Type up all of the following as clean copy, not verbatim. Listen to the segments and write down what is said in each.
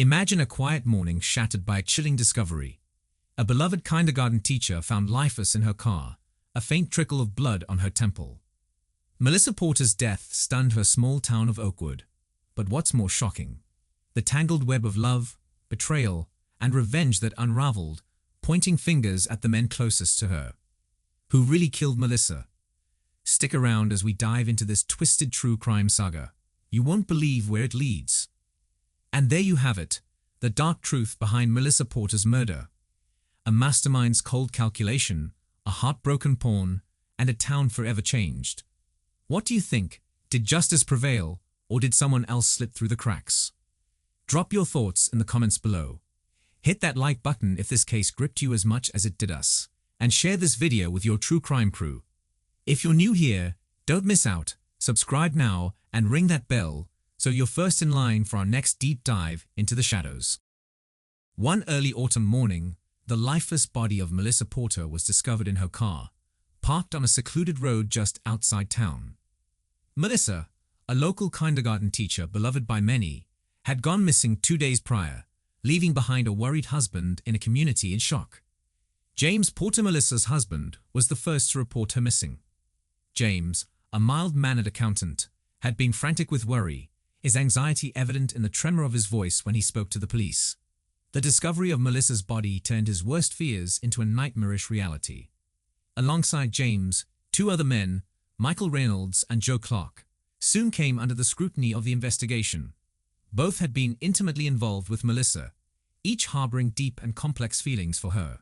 Imagine a quiet morning shattered by a chilling discovery. A beloved kindergarten teacher found lifeless in her car, a faint trickle of blood on her temple. Melissa Porter's death stunned her small town of Oakwood. But what's more shocking? The tangled web of love, betrayal, and revenge that unraveled, pointing fingers at the men closest to her. Who really killed Melissa? Stick around as we dive into this twisted true crime saga. You won't believe where it leads. And there you have it, the dark truth behind Melissa Porter's murder. A mastermind's cold calculation, a heartbroken pawn, and a town forever changed. What do you think? Did justice prevail, or did someone else slip through the cracks? Drop your thoughts in the comments below. Hit that like button if this case gripped you as much as it did us, and share this video with your true crime crew. If you're new here, don't miss out, subscribe now and ring that bell so you're first in line for our next deep dive into the shadows. One early autumn morning, the lifeless body of Melissa Porter was discovered in her car, parked on a secluded road just outside town. Melissa, a local kindergarten teacher beloved by many, had gone missing 2 days prior, leaving behind a worried husband in a community in shock. James Porter, Melissa's husband, was the first to report her missing. James, a mild-mannered accountant, had been frantic with worry, his anxiety evident in the tremor of his voice when he spoke to the police. The discovery of Melissa's body turned his worst fears into a nightmarish reality. Alongside James, 2 other men, Michael Reynolds and Joe Clark, soon came under the scrutiny of the investigation. Both had been intimately involved with Melissa, each harboring deep and complex feelings for her.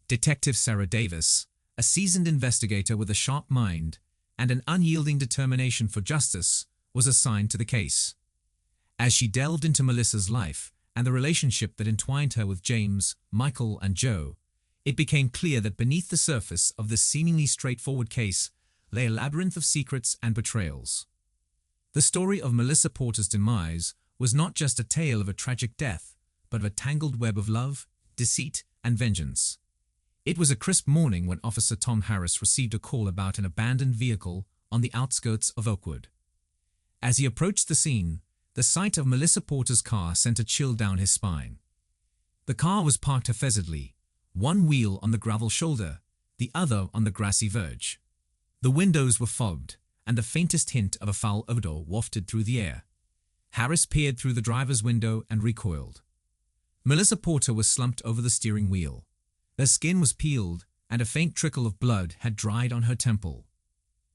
Detective Sarah Davis, a seasoned investigator with a sharp mind and an unyielding determination for justice, was assigned to the case. As she delved into Melissa's life and the relationship that entwined her with James, Michael, and Joe, it became clear that beneath the surface of this seemingly straightforward case lay a labyrinth of secrets and betrayals. The story of Melissa Porter's demise was not just a tale of a tragic death, but of a tangled web of love, deceit, and vengeance. It was a crisp morning when Officer Tom Harris received a call about an abandoned vehicle on the outskirts of Oakwood. As he approached the scene, the sight of Melissa Porter's car sent a chill down his spine. The car was parked haphazardly, one wheel on the gravel shoulder, the other on the grassy verge. The windows were fogged, and the faintest hint of a foul odor wafted through the air. Harris peered through the driver's window and recoiled. Melissa Porter was slumped over the steering wheel. Her skin was peeled, and a faint trickle of blood had dried on her temple.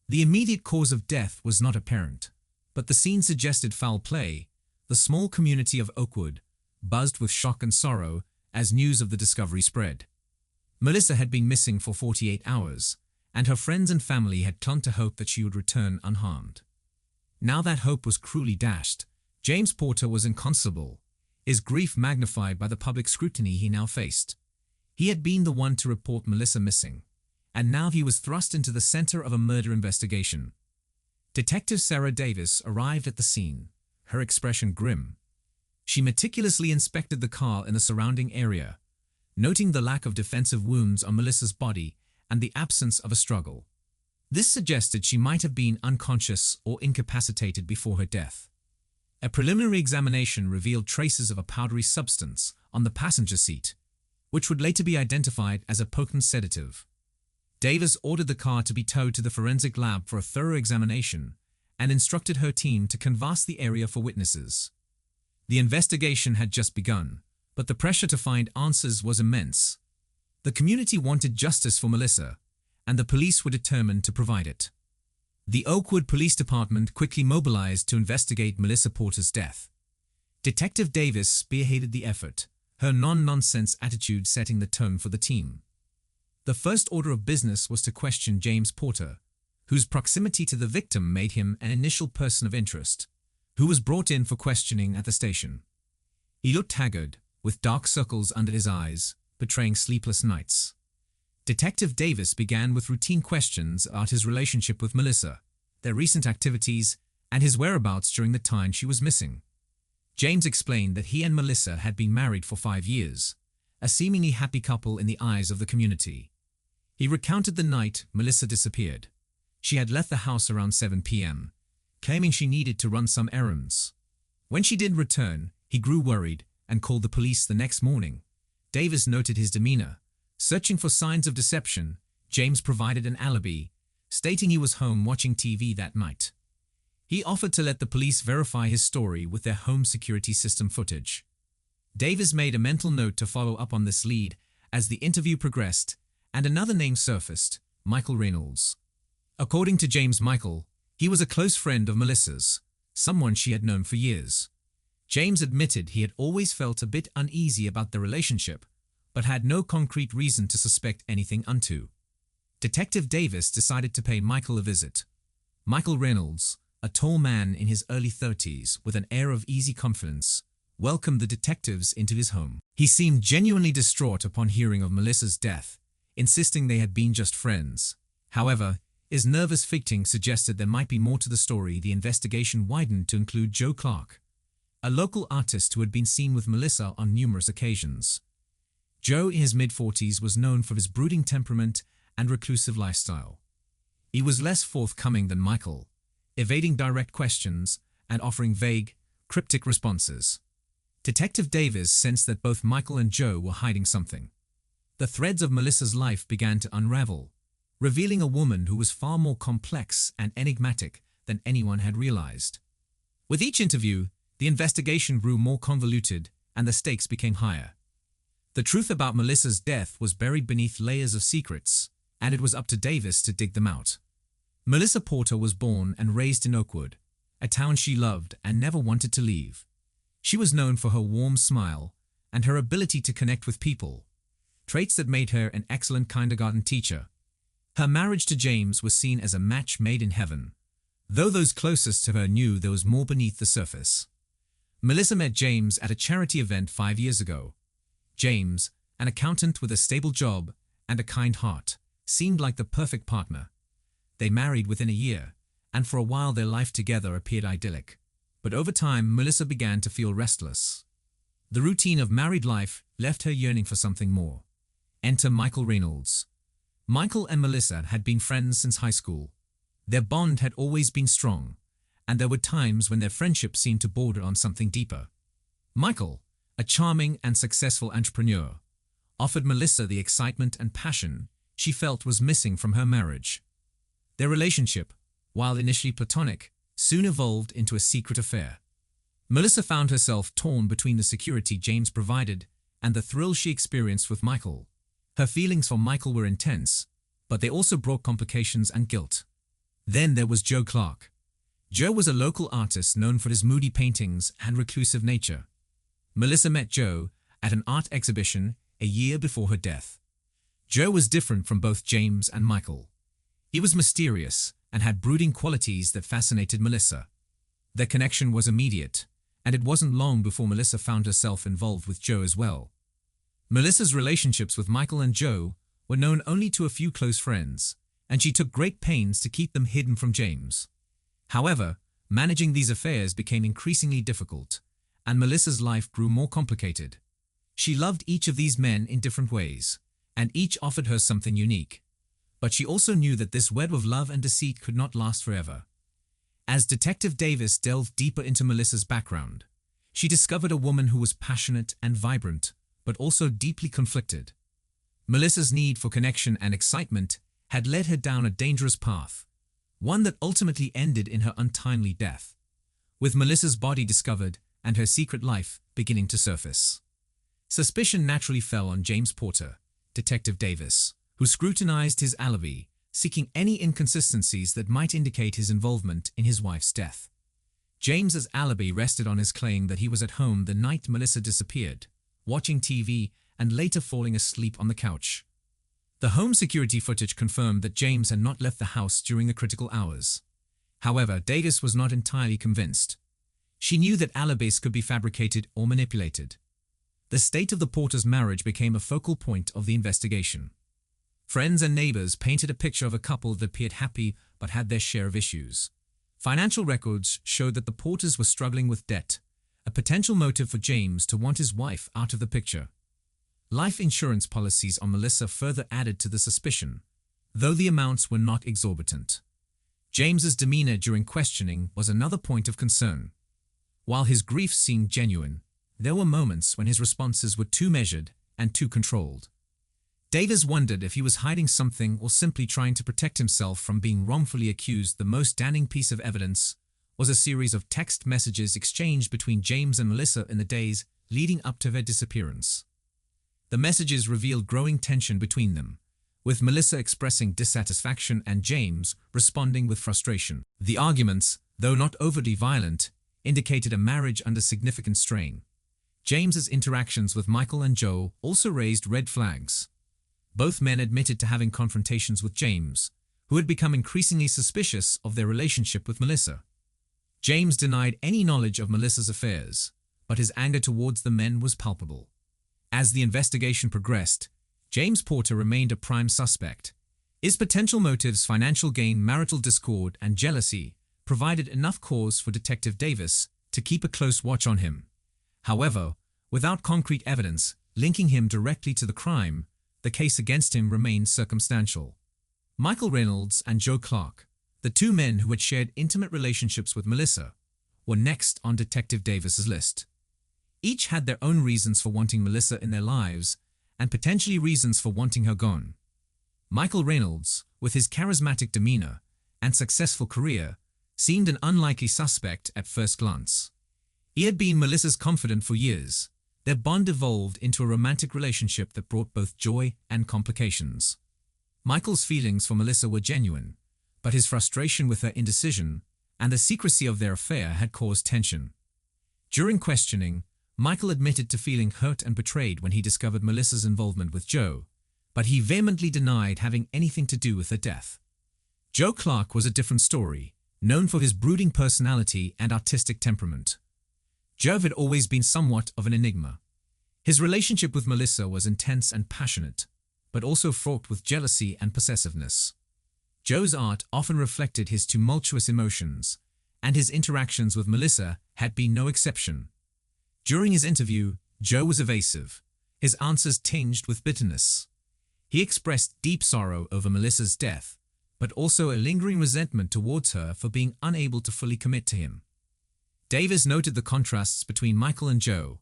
The immediate cause of death was not apparent, but the scene suggested foul play. The small community of Oakwood buzzed with shock and sorrow as news of the discovery spread. Melissa had been missing for 48 hours, and her friends and family had clung to hope that she would return unharmed. Now that hope was cruelly dashed, James Porter was inconsolable, his grief magnified by the public scrutiny he now faced. He had been the one to report Melissa missing, and now he was thrust into the center of a murder investigation. Detective Sarah Davis arrived at the scene, her expression grim. She meticulously inspected the car and the surrounding area, noting the lack of defensive wounds on Melissa's body and the absence of a struggle. This suggested she might have been unconscious or incapacitated before her death. A preliminary examination revealed traces of a powdery substance on the passenger seat, which would later be identified as a potent sedative. Davis ordered the car to be towed to the forensic lab for a thorough examination and instructed her team to canvass the area for witnesses. The investigation had just begun, but the pressure to find answers was immense. The community wanted justice for Melissa, and the police were determined to provide it. The Oakwood Police Department quickly mobilized to investigate Melissa Porter's death. Detective Davis spearheaded the effort, her non-nonsense attitude setting the tone for the team. The first order of business was to question James Porter, whose proximity to the victim made him an initial person of interest, who was brought in for questioning at the station. He looked haggard, with dark circles under his eyes, betraying sleepless nights. Detective Davis began with routine questions about his relationship with Melissa, their recent activities, and his whereabouts during the time she was missing. James explained that he and Melissa had been married for 5 years, a seemingly happy couple in the eyes of the community. He recounted the night Melissa disappeared. She had left the house around 7 p.m., claiming she needed to run some errands. When she didn't return, he grew worried and called the police the next morning. Davis noted his demeanor. Searching for signs of deception, James provided an alibi, stating he was home watching TV that night. He offered to let the police verify his story with their home security system footage. Davis made a mental note to follow up on this lead as the interview progressed, and another name surfaced: Michael Reynolds. According to James, Michael, he was a close friend of Melissa's, someone she had known for years. James admitted he had always felt a bit uneasy about the relationship, but had no concrete reason to suspect anything unto. Detective Davis decided to pay Michael a visit. Michael Reynolds, a tall man in his early 30s with an air of easy confidence, welcomed the detectives into his home. He seemed genuinely distraught upon hearing of Melissa's death, insisting they had been just friends. However, his nervous fidgeting suggested there might be more to the story. The investigation widened to include Joe Clark, a local artist who had been seen with Melissa on numerous occasions. Joe, in his mid-40s, was known for his brooding temperament and reclusive lifestyle. He was less forthcoming than Michael, evading direct questions and offering vague, cryptic responses. Detective Davis sensed that both Michael and Joe were hiding something. The threads of Melissa's life began to unravel, revealing a woman who was far more complex and enigmatic than anyone had realized. With each interview, the investigation grew more convoluted and the stakes became higher. The truth about Melissa's death was buried beneath layers of secrets, and it was up to Davis to dig them out. Melissa Porter was born and raised in Oakwood, a town she loved and never wanted to leave. She was known for her warm smile and her ability to connect with people, traits that made her an excellent kindergarten teacher. Her marriage to James was seen as a match made in heaven, though those closest to her knew there was more beneath the surface. Melissa met James at a charity event 5 years ago. James, an accountant with a stable job and a kind heart, seemed like the perfect partner. They married within a year, and for a while their life together appeared idyllic. But over time, Melissa began to feel restless. The routine of married life left her yearning for something more. Enter Michael Reynolds. Michael and Melissa had been friends since high school. Their bond had always been strong, and there were times when their friendship seemed to border on something deeper. Michael, a charming and successful entrepreneur, offered Melissa the excitement and passion she felt was missing from her marriage. Their relationship, while initially platonic, soon evolved into a secret affair. Melissa found herself torn between the security James provided and the thrill she experienced with Michael. Her feelings for Michael were intense, but they also brought complications and guilt. Then there was Joe Clark. Joe was a local artist known for his moody paintings and reclusive nature. Melissa met Joe at an art exhibition a year before her death. Joe was different from both James and Michael. He was mysterious and had brooding qualities that fascinated Melissa. Their connection was immediate, and it wasn't long before Melissa found herself involved with Joe as well. Melissa's relationships with Michael and Joe were known only to a few close friends, and she took great pains to keep them hidden from James. However, managing these affairs became increasingly difficult, and Melissa's life grew more complicated. She loved each of these men in different ways, and each offered her something unique. But she also knew that this web of love and deceit could not last forever. As Detective Davis delved deeper into Melissa's background, she discovered a woman who was passionate and vibrant, but also deeply conflicted. Melissa's need for connection and excitement had led her down a dangerous path, one that ultimately ended in her untimely death, with Melissa's body discovered and her secret life beginning to surface. Suspicion naturally fell on James Porter, Detective Davis, who scrutinized his alibi, seeking any inconsistencies that might indicate his involvement in his wife's death. James's alibi rested on his claim that he was at home the night Melissa disappeared, watching TV and later falling asleep on the couch. The home security footage confirmed that James had not left the house during the critical hours. However, Davis was not entirely convinced. She knew that alibis could be fabricated or manipulated. The state of the Porters' marriage became a focal point of the investigation. Friends and neighbors painted a picture of a couple that appeared happy but had their share of issues. Financial records showed that the Porters were struggling with debt, a potential motive for James to want his wife out of the picture. Life insurance policies on Melissa further added to the suspicion, though the amounts were not exorbitant. James's demeanor during questioning was another point of concern. While his grief seemed genuine, there were moments when his responses were too measured and too controlled. Davis wondered if he was hiding something or simply trying to protect himself from being wrongfully accused. The most damning piece of evidence was a series of text messages exchanged between James and Melissa in the days leading up to their disappearance. The messages revealed growing tension between them, with Melissa expressing dissatisfaction and James responding with frustration. The arguments, though not overtly violent, indicated a marriage under significant strain. James's interactions with Michael and Joe also raised red flags. Both men admitted to having confrontations with James, who had become increasingly suspicious of their relationship with Melissa. James denied any knowledge of Melissa's affairs, but his anger towards the men was palpable. As the investigation progressed, James Porter remained a prime suspect. His potential motives, financial gain, marital discord, and jealousy, provided enough cause for Detective Davis to keep a close watch on him. However, without concrete evidence linking him directly to the crime, the case against him remained circumstantial. Michael Reynolds and Joe Clark, the two men who had shared intimate relationships with Melissa, were next on Detective Davis's list. Each had their own reasons for wanting Melissa in their lives and potentially reasons for wanting her gone. Michael Reynolds, with his charismatic demeanor and successful career, seemed an unlikely suspect at first glance. He had been Melissa's confidant for years. Their bond evolved into a romantic relationship that brought both joy and complications. Michael's feelings for Melissa were genuine, but his frustration with her indecision and the secrecy of their affair had caused tension. During questioning, Michael admitted to feeling hurt and betrayed when he discovered Melissa's involvement with Joe, but he vehemently denied having anything to do with her death. Joe Clark was a different story, known for his brooding personality and artistic temperament. Joe had always been somewhat of an enigma. His relationship with Melissa was intense and passionate, but also fraught with jealousy and possessiveness. Joe's art often reflected his tumultuous emotions, and his interactions with Melissa had been no exception. During his interview, Joe was evasive, his answers tinged with bitterness. He expressed deep sorrow over Melissa's death, but also a lingering resentment towards her for being unable to fully commit to him. Davis noted the contrasts between Michael and Joe,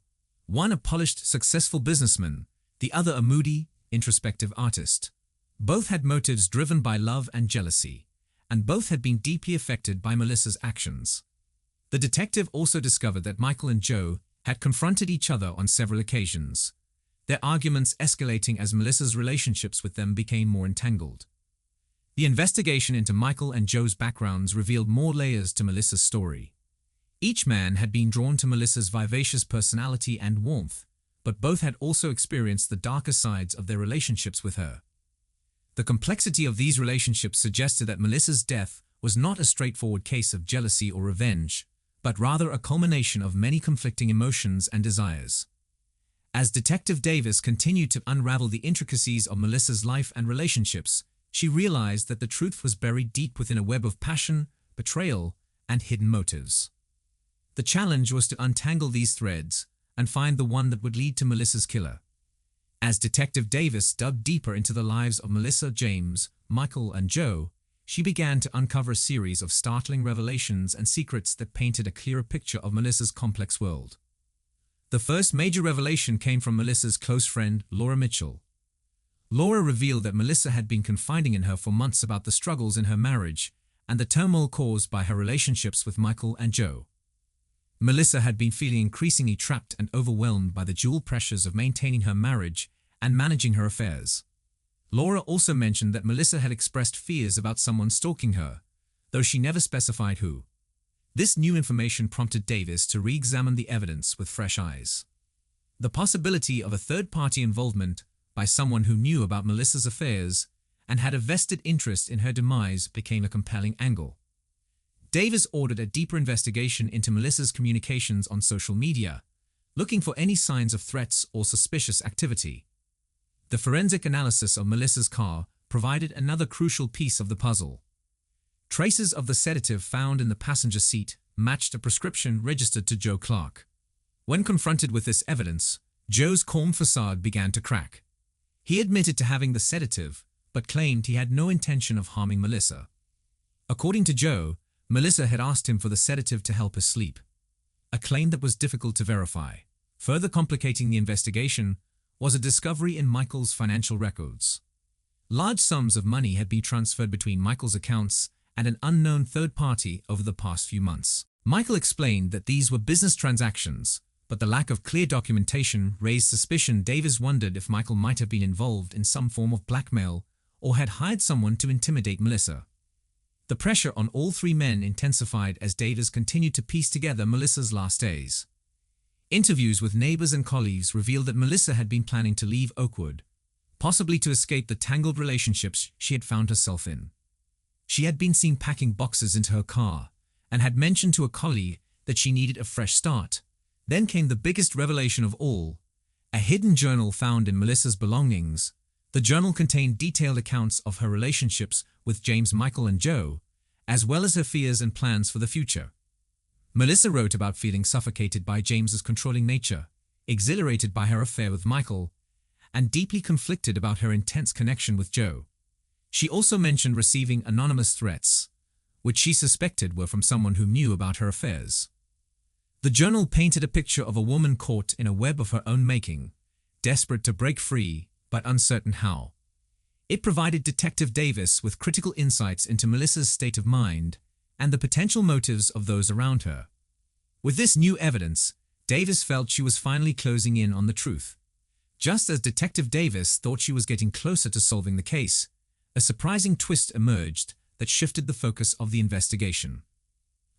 one a polished, successful businessman, the other a moody, introspective artist. Both had motives driven by love and jealousy, and both had been deeply affected by Melissa's actions. The detective also discovered that Michael and Joe had confronted each other on several occasions, their arguments escalating as Melissa's relationships with them became more entangled. The investigation into Michael and Joe's backgrounds revealed more layers to Melissa's story. Each man had been drawn to Melissa's vivacious personality and warmth, but both had also experienced the darker sides of their relationships with her. The complexity of these relationships suggested that Melissa's death was not a straightforward case of jealousy or revenge, but rather a culmination of many conflicting emotions and desires. As Detective Davis continued to unravel the intricacies of Melissa's life and relationships, she realized that the truth was buried deep within a web of passion, betrayal, and hidden motives. The challenge was to untangle these threads and find the one that would lead to Melissa's killer. As Detective Davis dug deeper into the lives of Melissa, James, Michael, and Joe, she began to uncover a series of startling revelations and secrets that painted a clearer picture of Melissa's complex world. The first major revelation came from Melissa's close friend, Laura Mitchell. Laura revealed that Melissa had been confiding in her for months about the struggles in her marriage and the turmoil caused by her relationships with Michael and Joe. Melissa had been feeling increasingly trapped and overwhelmed by the dual pressures of maintaining her marriage and managing her affairs. Laura also mentioned that Melissa had expressed fears about someone stalking her, though she never specified who. This new information prompted Davis to re-examine the evidence with fresh eyes. The possibility of a third-party involvement by someone who knew about Melissa's affairs and had a vested interest in her demise became a compelling angle. Davis ordered a deeper investigation into Melissa's communications on social media, looking for any signs of threats or suspicious activity. The forensic analysis of Melissa's car provided another crucial piece of the puzzle. Traces of the sedative found in the passenger seat matched a prescription registered to Joe Clark. When confronted with this evidence, Joe's calm facade began to crack. He admitted to having the sedative, but claimed he had no intention of harming Melissa. According to Joe, Melissa had asked him for the sedative to help her sleep, a claim that was difficult to verify. Further complicating the investigation was a discovery in Michael's financial records. Large sums of money had been transferred between Michael's accounts and an unknown third party over the past few months. Michael explained that these were business transactions, but the lack of clear documentation raised suspicion. Davis wondered if Michael might have been involved in some form of blackmail or had hired someone to intimidate Melissa. The pressure on all three men intensified as Davis continued to piece together Melissa's last days. Interviews with neighbors and colleagues revealed that Melissa had been planning to leave Oakwood, possibly to escape the tangled relationships she had found herself in. She had been seen packing boxes into her car and had mentioned to a colleague that she needed a fresh start. Then came the biggest revelation of all, a hidden journal found in Melissa's belongings. The journal contained detailed accounts of her relationships with James, Michael, and Joe, as well as her fears and plans for the future. Melissa wrote about feeling suffocated by James's controlling nature, exhilarated by her affair with Michael, and deeply conflicted about her intense connection with Joe. She also mentioned receiving anonymous threats, which she suspected were from someone who knew about her affairs. The journal painted a picture of a woman caught in a web of her own making, desperate to break free, but uncertain how. It provided Detective Davis with critical insights into Melissa's state of mind and the potential motives of those around her. With this new evidence, Davis felt she was finally closing in on the truth. Just as Detective Davis thought she was getting closer to solving the case, a surprising twist emerged that shifted the focus of the investigation.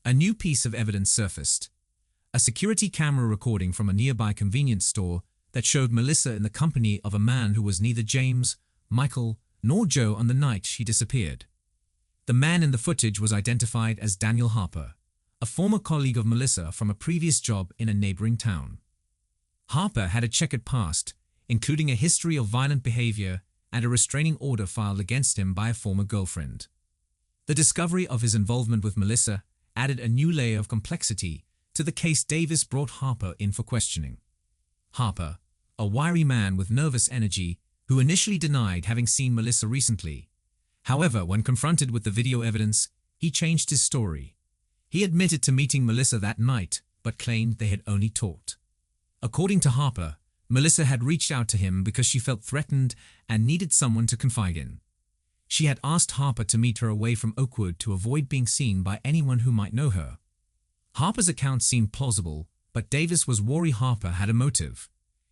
A new piece of evidence surfaced. A security camera recording from a nearby convenience store that showed Melissa in the company of a man who was neither James, Michael, nor Joe on the night she disappeared. The man in the footage was identified as Daniel Harper, a former colleague of Melissa from a previous job in a neighboring town. Harper had a checkered past, including a history of violent behavior and a restraining order filed against him by a former girlfriend. The discovery of his involvement with Melissa added a new layer of complexity to the case. Davis brought Harper in for questioning. Harper, a wiry man with nervous energy who initially denied having seen Melissa recently. However, when confronted with the video evidence, he changed his story. He admitted to meeting Melissa that night, but claimed they had only talked. According to Harper, Melissa had reached out to him because she felt threatened and needed someone to confide in. She had asked Harper to meet her away from Oakwood to avoid being seen by anyone who might know her. Harper's account seemed plausible, but Davis was worried Harper had a motive.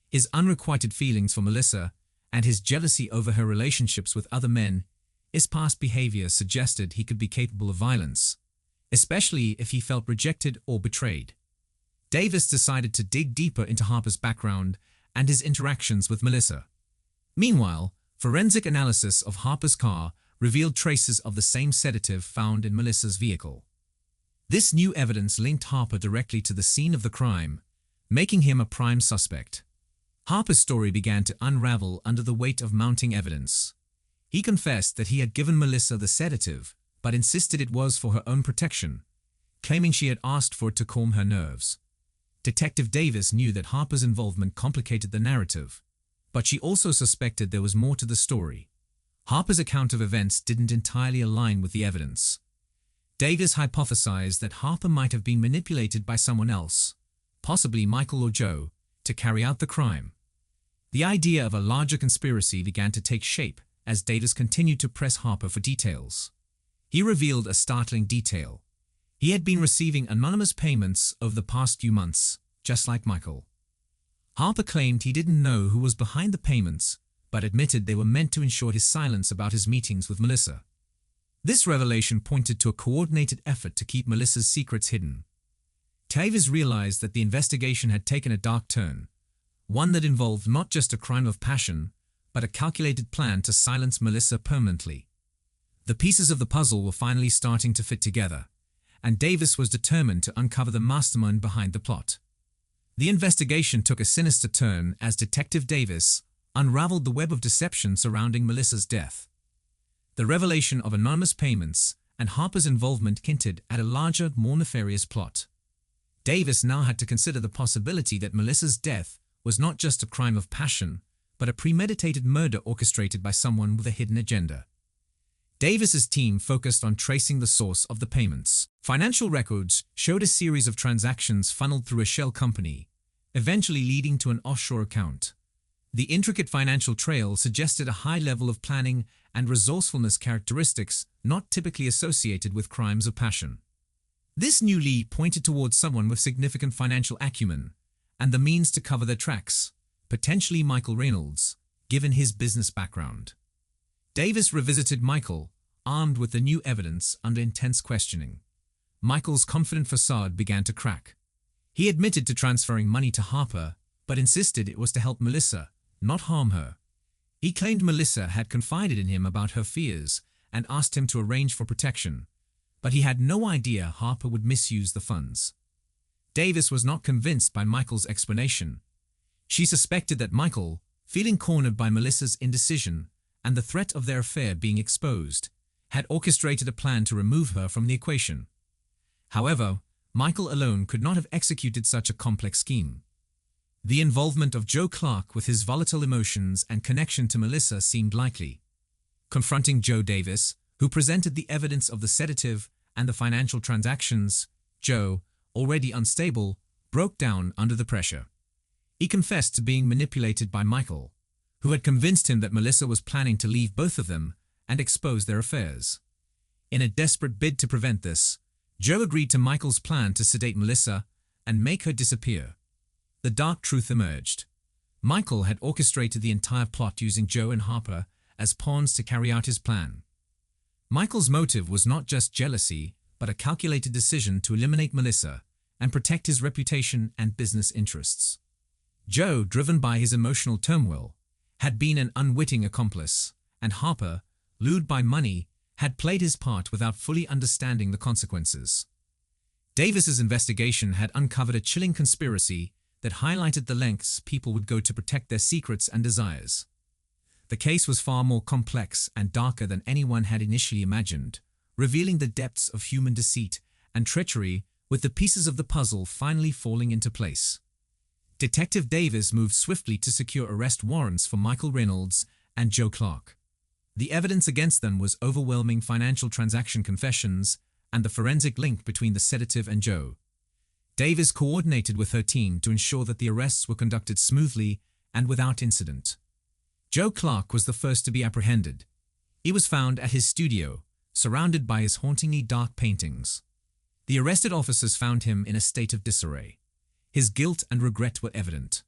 His unrequited feelings for Melissa and his jealousy over her relationships with other men, his past behavior suggested he could be capable of violence, especially if he felt rejected or betrayed. Davis decided to dig deeper into Harper's background and his interactions with Melissa. Meanwhile, forensic analysis of Harper's car revealed traces of the same sedative found in Melissa's vehicle. This new evidence linked Harper directly to the scene of the crime, making him a prime suspect. Harper's story began to unravel under the weight of mounting evidence. He confessed that he had given Melissa the sedative, but insisted it was for her own protection, claiming she had asked for it to calm her nerves. Detective Davis knew that Harper's involvement complicated the narrative, but she also suspected there was more to the story. Harper's account of events didn't entirely align with the evidence. Davis hypothesized that Harper might have been manipulated by someone else, possibly Michael or Joe, to carry out the crime. The idea of a larger conspiracy began to take shape as Davis continued to press Harper for details. He revealed a startling detail. He had been receiving anonymous payments over the past few months, just like Michael. Harper claimed he didn't know who was behind the payments, but admitted they were meant to ensure his silence about his meetings with Melissa. This revelation pointed to a coordinated effort to keep Melissa's secrets hidden. Davis realized that the investigation had taken a dark turn, one that involved not just a crime of passion, but a calculated plan to silence Melissa permanently. The pieces of the puzzle were finally starting to fit together, and Davis was determined to uncover the mastermind behind the plot. The investigation took a sinister turn as Detective Davis unraveled the web of deception surrounding Melissa's death. The revelation of anonymous payments and Harper's involvement hinted at a larger, more nefarious plot. Davis now had to consider the possibility that Melissa's death was not just a crime of passion, but a premeditated murder orchestrated by someone with a hidden agenda. Davis's team focused on tracing the source of the payments. Financial records showed a series of transactions funneled through a shell company, eventually leading to an offshore account. The intricate financial trail suggested a high level of planning and resourcefulness, characteristics not typically associated with crimes of passion. This new lead pointed towards someone with significant financial acumen and the means to cover their tracks, potentially Michael Reynolds, given his business background. Davis revisited Michael, armed with the new evidence under intense questioning. Michael's confident facade began to crack. He admitted to transferring money to Harper, but insisted it was to help Melissa, not harm her. He claimed Melissa had confided in him about her fears and asked him to arrange for protection, but he had no idea Harper would misuse the funds. Davis was not convinced by Michael's explanation. She suspected that Michael, feeling cornered by Melissa's indecision and the threat of their affair being exposed, had orchestrated a plan to remove her from the equation. However, Michael alone could not have executed such a complex scheme. The involvement of Joe Clark with his volatile emotions and connection to Melissa seemed likely. Confronting Joe Davis, who presented the evidence of the sedative and the financial transactions, Joe, already unstable, broke down under the pressure. He confessed to being manipulated by Michael, who had convinced him that Melissa was planning to leave both of them and expose their affairs. In a desperate bid to prevent this, Joe agreed to Michael's plan to sedate Melissa and make her disappear. The dark truth emerged. Michael had orchestrated the entire plot using Joe and Harper as pawns to carry out his plan. Michael's motive was not just jealousy, but a calculated decision to eliminate Melissa and protect his reputation and business interests. Joe, driven by his emotional turmoil, had been an unwitting accomplice, and Harper, lured by money, had played his part without fully understanding the consequences. Davis's investigation had uncovered a chilling conspiracy that highlighted the lengths people would go to protect their secrets and desires. The case was far more complex and darker than anyone had initially imagined, revealing the depths of human deceit and treachery, with the pieces of the puzzle finally falling into place. Detective Davis moved swiftly to secure arrest warrants for Michael Reynolds and Joe Clark. The evidence against them was overwhelming: financial transaction confessions and the forensic link between the sedative and Joe. Davis coordinated with her team to ensure that the arrests were conducted smoothly and without incident. Joe Clark was the first to be apprehended. He was found at his studio, surrounded by his hauntingly dark paintings. The arrested officers found him in a state of disarray. His guilt and regret were evident.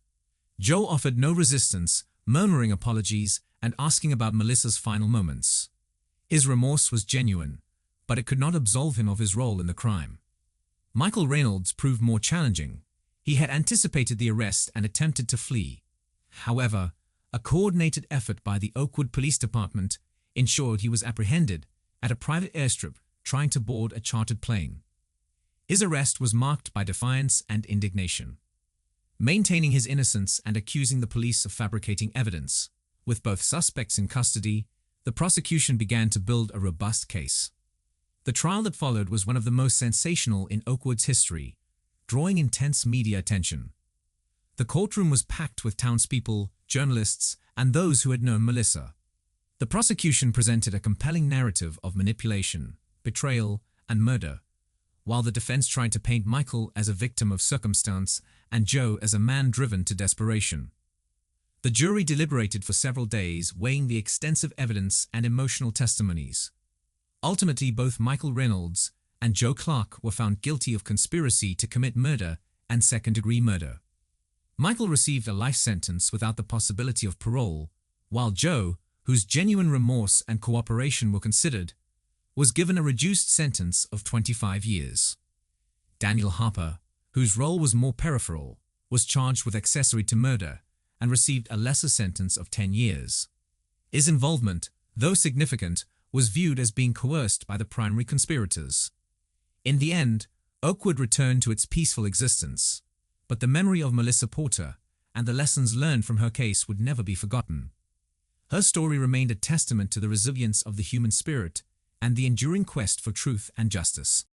Joe offered no resistance, murmuring apologies and asking about Melissa's final moments. His remorse was genuine, but it could not absolve him of his role in the crime. Michael Reynolds proved more challenging. He had anticipated the arrest and attempted to flee. However, a coordinated effort by the Oakwood Police Department ensured he was apprehended at a private airstrip trying to board a chartered plane. His arrest was marked by defiance and indignation. Maintaining his innocence and accusing the police of fabricating evidence, with both suspects in custody, the prosecution began to build a robust case. The trial that followed was one of the most sensational in Oakwood's history, drawing intense media attention. The courtroom was packed with townspeople, journalists, and those who had known Melissa. The prosecution presented a compelling narrative of manipulation, betrayal, and murder, while the defense tried to paint Michael as a victim of circumstance and Joe as a man driven to desperation. The jury deliberated for several days, weighing the extensive evidence and emotional testimonies. Ultimately, both Michael Reynolds and Joe Clark were found guilty of conspiracy to commit murder and second-degree murder. Michael received a life sentence without the possibility of parole, while Joe, whose genuine remorse and cooperation were considered, was given a reduced sentence of 25 years. Daniel Harper, whose role was more peripheral, was charged with accessory to murder and received a lesser sentence of 10 years. His involvement, though significant, was viewed as being coerced by the primary conspirators. In the end, Oakwood returned to its peaceful existence, but the memory of Melissa Porter and the lessons learned from her case would never be forgotten. Her story remained a testament to the resilience of the human spirit and the enduring quest for truth and justice.